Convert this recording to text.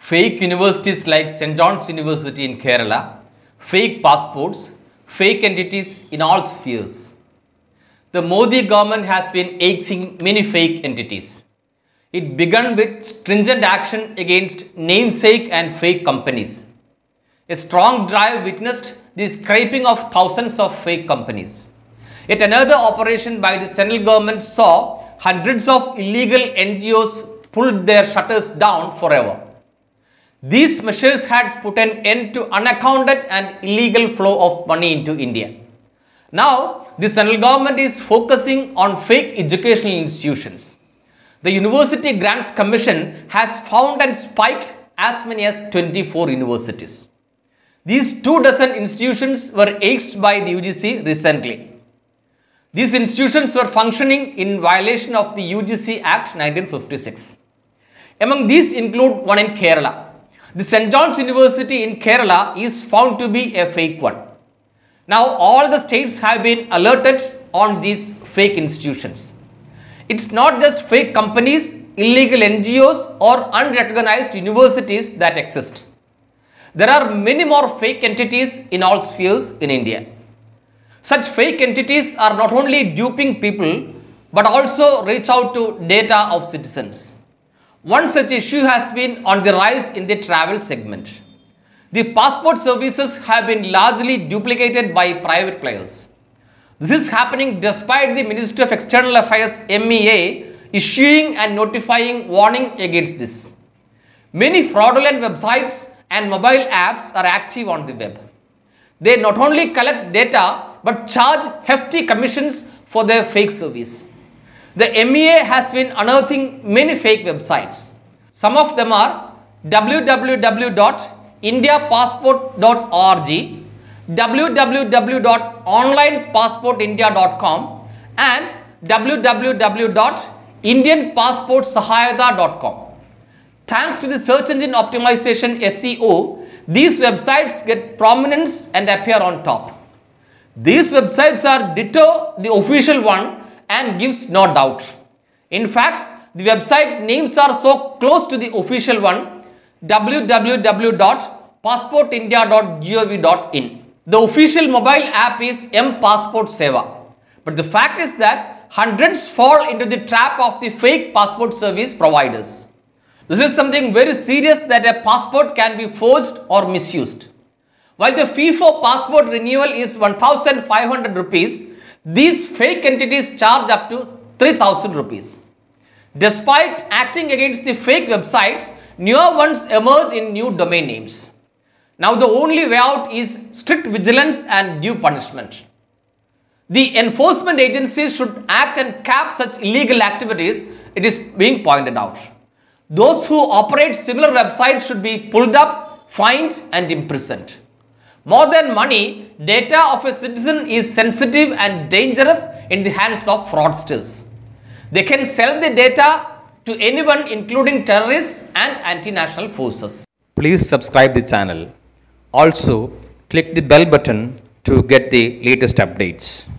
fake universities like St. John's University in Kerala, fake passports, fake entities in all spheres. The Modi government has been axing many fake entities. It began with stringent action against namesake and fake companies. A strong drive witnessed the scraping of thousands of fake companies. Yet another operation by the central government saw hundreds of illegal NGOs pulled their shutters down forever. These measures had put an end to unaccounted and illegal flow of money into India. Now, the central government is focusing on fake educational institutions. The University Grants Commission has found and spiked as many as 24 universities. These 24 institutions were axed by the UGC recently. These institutions were functioning in violation of the UGC Act 1956. Among these include one in Kerala. The St. John's University in Kerala is found to be a fake one. Now all the states have been alerted on these fake institutions. It's not just fake companies, illegal NGOs or unrecognized universities that exist. There are many more fake entities in all spheres in India. Such fake entities are not only duping people but also reach out to data of citizens. One such issue has been on the rise in the travel segment. The passport services have been largely duplicated by private players. This is happening despite the Ministry of External Affairs MEA issuing and notifying warning against this. Many fraudulent websites and mobile apps are active on the web. They not only collect data but charge hefty commissions for their fake service. The MEA has been unearthing many fake websites. Some of them are www.indiapassport.org, www.onlinepassportindia.com and www.indianpassportsahayata.com. Thanks to the search engine optimization SEO, these websites get prominence and appear on top. These websites are ditto the official one and gives no doubt. In fact, the website names are so close to the official one, www.passportindia.gov.in. The official mobile app is M-Passport Seva. But the fact is that hundreds fall into the trap of the fake passport service providers. This is something very serious that a passport can be forged or misused. While the fee for passport renewal is 1,500 rupees, these fake entities charge up to 3,000 rupees. Despite acting against the fake websites, newer ones emerge in new domain names. Now the only way out is strict vigilance and due punishment. The enforcement agencies should act and cap such illegal activities, it is being pointed out. Those who operate similar websites should be pulled up, fined and imprisoned. More than money, data of a citizen is sensitive and dangerous in the hands of fraudsters. They can sell the data to anyone including terrorists and anti-national forces. Please subscribe the channel. Also, click the bell button to get the latest updates.